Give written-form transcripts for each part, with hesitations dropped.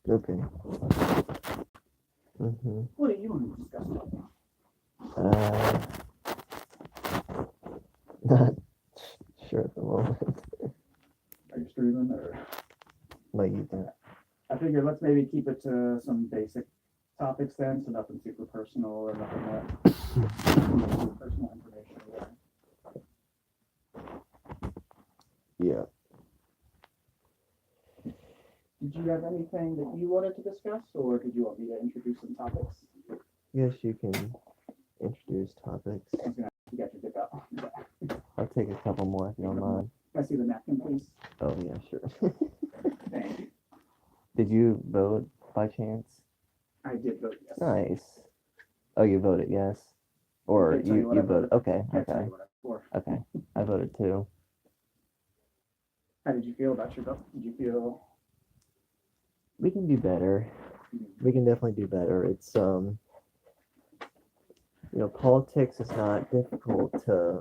Okay. Mm-hmm. What do you want to discuss today? Not sure at the moment. Are you streaming or? Like you think. I figured let's maybe keep it to some basic topics then, so nothing super personal or nothing that super personal information. Yeah. Did you have anything that you wanted to discuss, or did you want me to introduce some topics? Guess you can introduce topics. I was gonna, you got your dip out. I'll take a couple more if you don't mind. Can I see the napkin, please? Oh yeah, sure. Thank you. Did you vote by chance? I did vote yes. Nice. Oh, you voted yes, or Can't tell you what I voted? voted. Okay, Can't tell okay, you what I for. okay. I voted too. How did you feel about your vote? Did you feel? We can do better. We can definitely do better. It's politics is not difficult to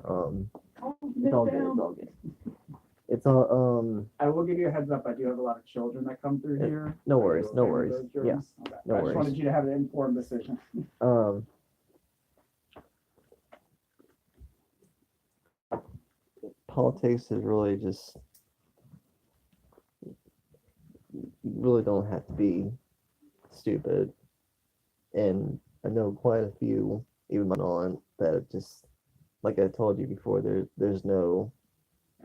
It's all good. It's all good. It's all I will give you a heads up. I do have a lot of children that come through here. No Are worries. you No okay with worries. those Yeah. germs? Okay. No I just worries. wanted you to have an informed decision. um Politics is really just, you really don't have to be stupid, and I know quite a few, even my aunt, that have just, like I told you before, there's no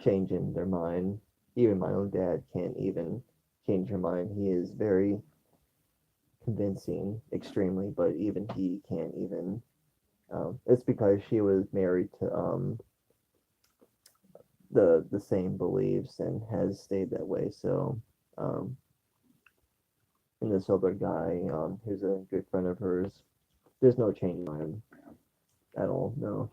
change in their mind. Even my own dad can't even change her mind. He is very convincing, extremely, but even he can't even. It's because she was married to the same beliefs and has stayed that way. So, um, and this other guy, who's a good friend of hers, there's no change in mind at all. No,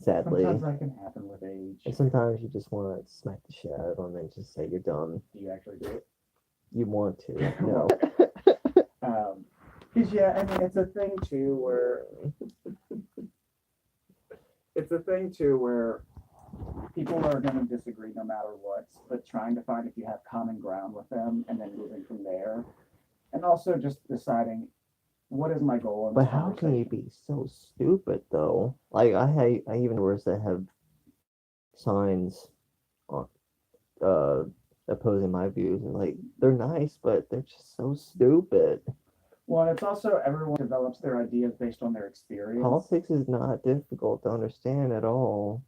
sadly. Sometimes that can happen with age. And sometimes you just want to smack the shit out of them and just say you're done. Do you actually do it? You want to? No. Cause yeah, I mean it's a thing too where people are going to disagree no matter what, but trying to find if you have common ground with them and then moving from there, and also just deciding what is my goal in But this how can you conversation. be so stupid though? Like I even worse that have signs on opposing my views, and like they're nice, but they're just so stupid. Well, it's also everyone develops their ideas based on their experience. Politics is not difficult to understand at all.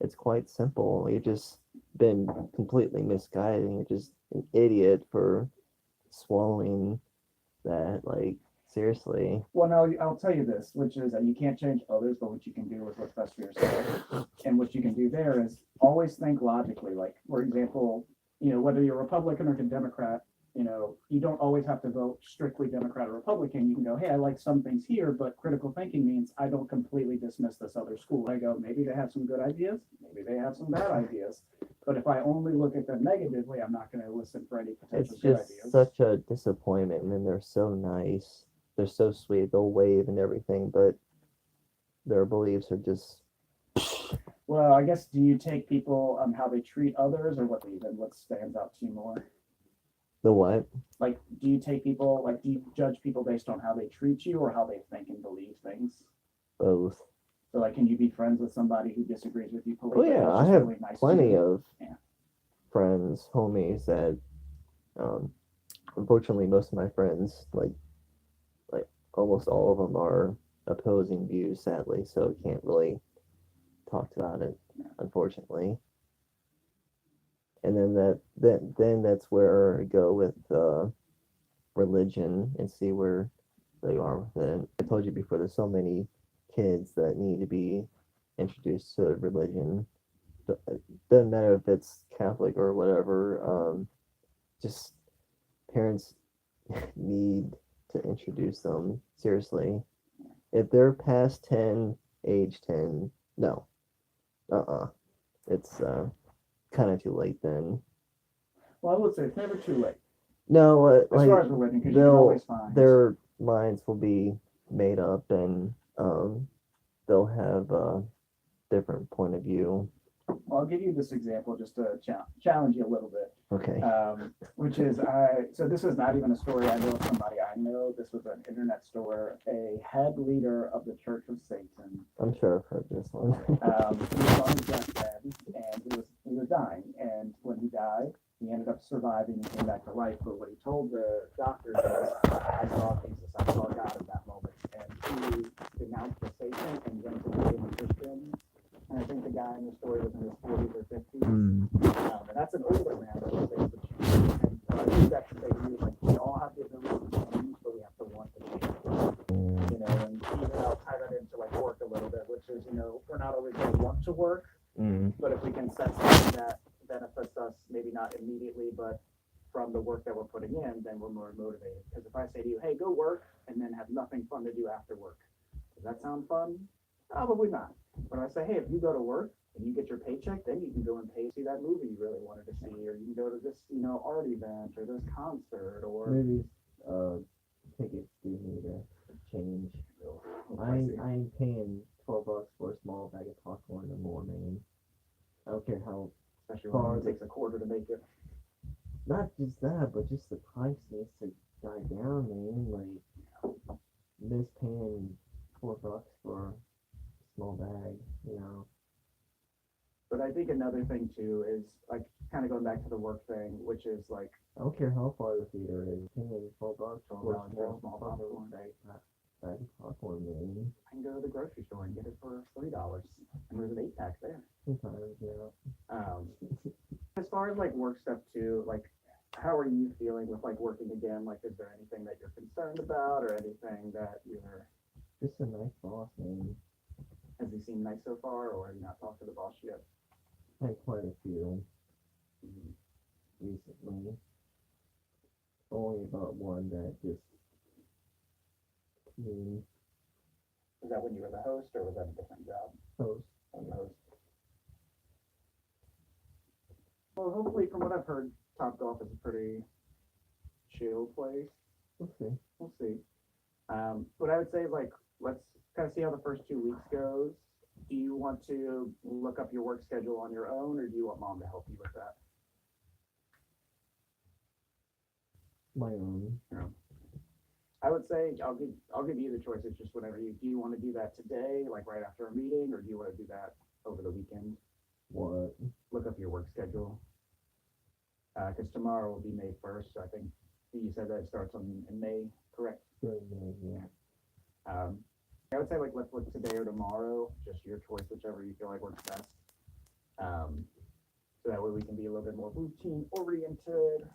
It's quite simple. You've just been completely misguided, and you're just an idiot for swallowing that. Like, seriously. Well, no, I'll tell you this, which is that you can't change others, but what you can do is what's best for yourself. And what you can do there is always think logically. Like, for example, whether you're Republican or Democrat, you don't always have to vote strictly Democrat or Republican. You can go, hey, I like some things here, but critical thinking means I don't completely dismiss this other school. I go, maybe they have some good ideas, maybe they have some bad ideas. But if I only look at them negatively, I'm not going to listen for any potential It's good just ideas. such a disappointment, and they're so nice. They're so sweet. They'll wave and everything, but their beliefs are just. Well, I guess, do you take people on how they treat others, or what stands out to you more? The what? Like, do you take people, like, do you judge people based on how they treat you or how they think and believe things? Both. So, like, can you be friends with somebody who disagrees with you Oh politically? yeah, I have really nice plenty of friends, homies that, unfortunately, most of my friends, like almost all of them, are opposing views, sadly. So can't really talk about it, unfortunately. And then that's where I go with religion and see where they are with it. I told you before, there's so many kids that need to be introduced to religion. Doesn't matter if it's Catholic or whatever. Just parents need to introduce them seriously. If they're past 10, age 10, no. It's kind of too late then. Well, I would say it's never too late. No, As far as religion, because you can always find. Their minds will be made up, and they'll have a different point of view. I'll give you this example just to challenge you a little bit. Okay. Which is so this is not even a story I know of somebody I know. This was an internet store. A head leader of the Church of Satan. I'm sure I've heard this one. He was on his deathbed and he was dying. And when he died, he ended up surviving and came back to life. But what he told the doctors was, I saw Jesus, I saw God at that moment. And he denounced the Satan and went to become a Christian. And I think the guy in the story was in his 40s or 50s. And that's an older man that was able to change. And I use that to say to you, like, we all have the ability to change, but we have to want to change. You know, and even I'll tie that into like work a little bit, which is, you know, we're not always going to want to work, but if we can set something that benefits us, maybe not immediately, but from the work that we're putting in, then we're more motivated. Because if I say to you, hey, go work, and then have nothing fun to do after work, does that sound fun? Probably not. But I say, hey, if you go to work and you get your paycheck, then you can go and see that movie you really wanted to see, or you can go to this, you know, art event or this concert, or Maybe tickets do need a change. I ain't paying $12 for a small bag of popcorn no more, man. I don't care how. Especially when it takes a quarter to make it. Not just that, but just the price needs to die down, man. Like, miss paying $4 for a small bag, you know. But I think another thing too is like kind of going back to the work thing, which is like I don't care how far the theater is. Paying $12 for a for a small popcorn. bag of popcorn, man. I can go to the grocery store and get it for $3, and there's an 8-pack there. Sometimes, yeah. As far as like work stuff too, like how are you feeling with like working again? Like, is there anything that you're concerned about, or anything that you're? Just a nice boss, man. Has he seemed nice so far, or have you not talked to the boss yet? Had quite a few recently. Only about one that just. Was that when you were the host, or was that a different job? Host. Host. Well, hopefully, from what I've heard, Topgolf is a pretty chill place. We'll see. We'll see. What I would say is like, let's kind of see how the first 2 weeks goes. Do you want to look up your work schedule on your own, or do you want mom to help you with that? My own. Yeah. I would say I'll give you the choice. It's just whenever do you want to do that today, like right after a meeting, or do you want to do that over the weekend? What? Look up your work schedule. Because tomorrow will be May 1st. So I think you said that it starts in May, correct? Yeah. I would say like let's look today or tomorrow, just your choice, whichever you feel like works best. So that way we can be a little bit more routine oriented.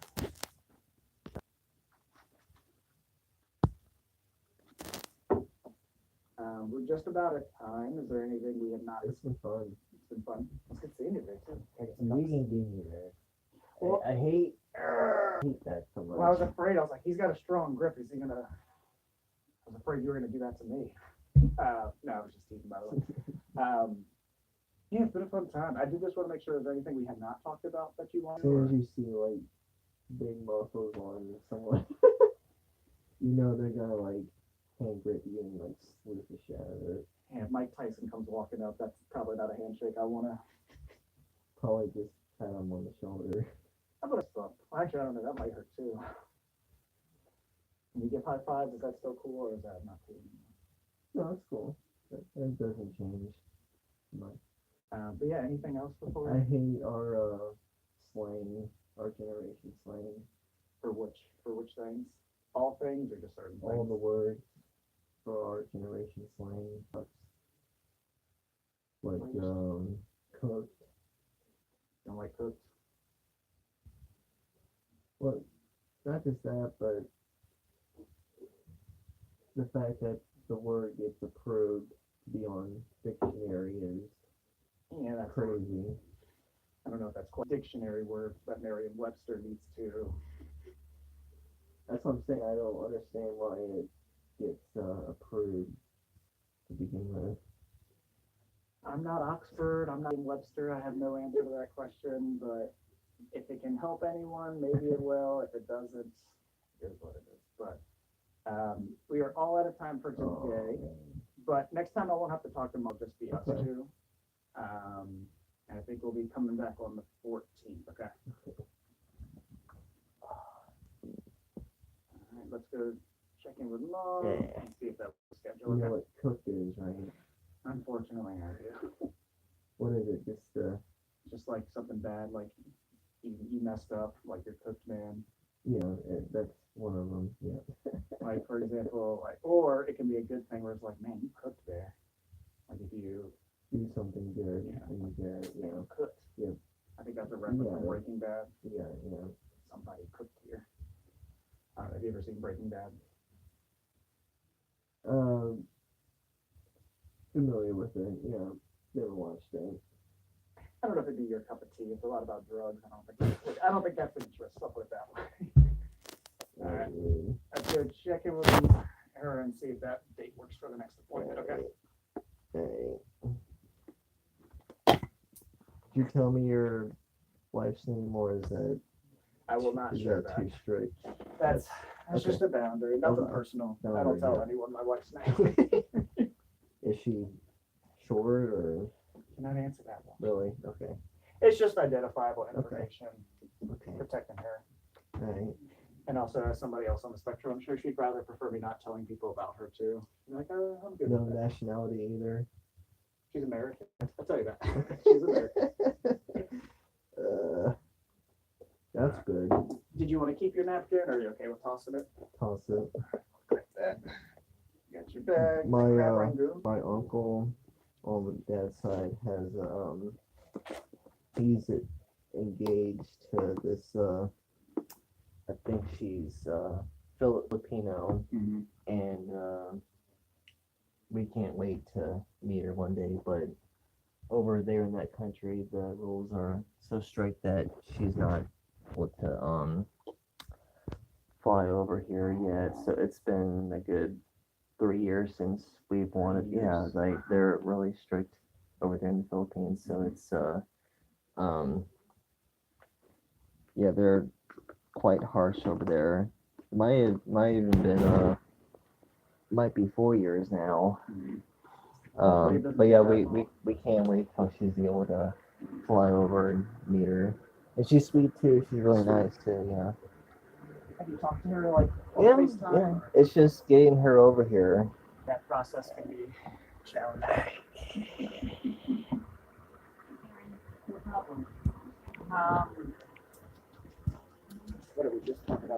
We're just about at time. Is there anything we have not? It's been fun. It's been fun. It's good seeing you there too. We can do you there. Well, I hate that so much. Well, I was afraid. I was like, he's got a strong grip. Is he gonna? I was afraid you were gonna do that to me. No, I was just teasing, by the way. Yeah, it's been a fun time. I did just want to make sure there's anything we have not talked about that you want. As soon as you see like big muscles on someone, you know they're gonna like hand grip you and like slip the shit out of it. Yeah, if Mike Tyson comes walking up, that's probably not a handshake I want to. Probably just pat him on the shoulder. How about a bump? Actually, I don't know. That might hurt too. When you give high fives, is that still cool, or is that not cool anymore? No, it's cool. That doesn't change much. But yeah, anything else before? I hate our slang, our generation slang. For which things? All things, or just certain All things? the words for our generation slang. Like cooked. Don't like cooked. Well, not just that, but the fact that the word gets approved to be on dictionary is Yeah, that's crazy. I don't know if that's quite a dictionary word, but Merriam-Webster needs to. That's what I'm saying. I don't understand why it gets approved to begin with. I'm not Oxford. I'm not Webster. I have no answer to that question. But if it can help anyone, maybe it will. If it doesn't, here's what it is. But we are all out of time for today. Oh, But next time I won't have to talk to Mom. Just be us Okay. two. And I think we'll be coming back on the 14th. Okay. All right, let's go check in with Mom Yeah. and see if that was You scheduled. know Okay. what cooked is, right? Unfortunately, I do. What is it? Just Just like something bad, like you messed up, like your cooked man. that's one of them. Yeah. Like for example, like or it can be a good thing where it's like, man, you cooked there. Like if you Do something good Yeah. and you get, cooked. Yeah. I think that's a reference from Yeah. Breaking Bad. yeah. Somebody cooked here. Have you ever seen Breaking Bad? Familiar with it. Yeah. Never watched it. I don't know if it'd be your cup of tea. It's a lot about drugs. I don't think that's interest. I'll put it that way. All right. Let's go check in with her and see if that date works for the next appointment. Okay. Okay. Did you tell me your wife's name, or is that I will not is share that that. too strict? That's Okay. just a boundary. Nothing Okay. personal. I Boundary, don't tell yeah. anyone my wife's name. Is she short or Cannot answer that one. really? Okay. It's just identifiable information, Okay. protecting her. All right. And also, as somebody else on the spectrum, I'm sure she'd rather prefer me not telling people about her too. She's like, oh, I'm good No with that. nationality either. She's American. I'll tell you that. She's American. That's good. Did you want to keep your napkin, or are you okay with tossing it? Toss it. Like that. You got your bag. My, crab uh, rangoon. My uncle on the dad's side has he's engaged to this I think she's Filipino, and we can't wait to meet her one day. But over there in that country, the rules are so strict that she's not able to fly over here yet. So it's been a good 3 years since we've wanted. Yeah, like they're really strict over there in the Philippines. So it's yeah, they're quite harsh over there. Might even been might be 4 years now. But yeah, we can't wait till she's able to fly over and meet her. And she's sweet too. She's really nice too. Yeah. Have you talked to her like on Yeah. FaceTime? Yeah. Or It's just getting her over here. that process can be challenging. No problem. What did we just talk about?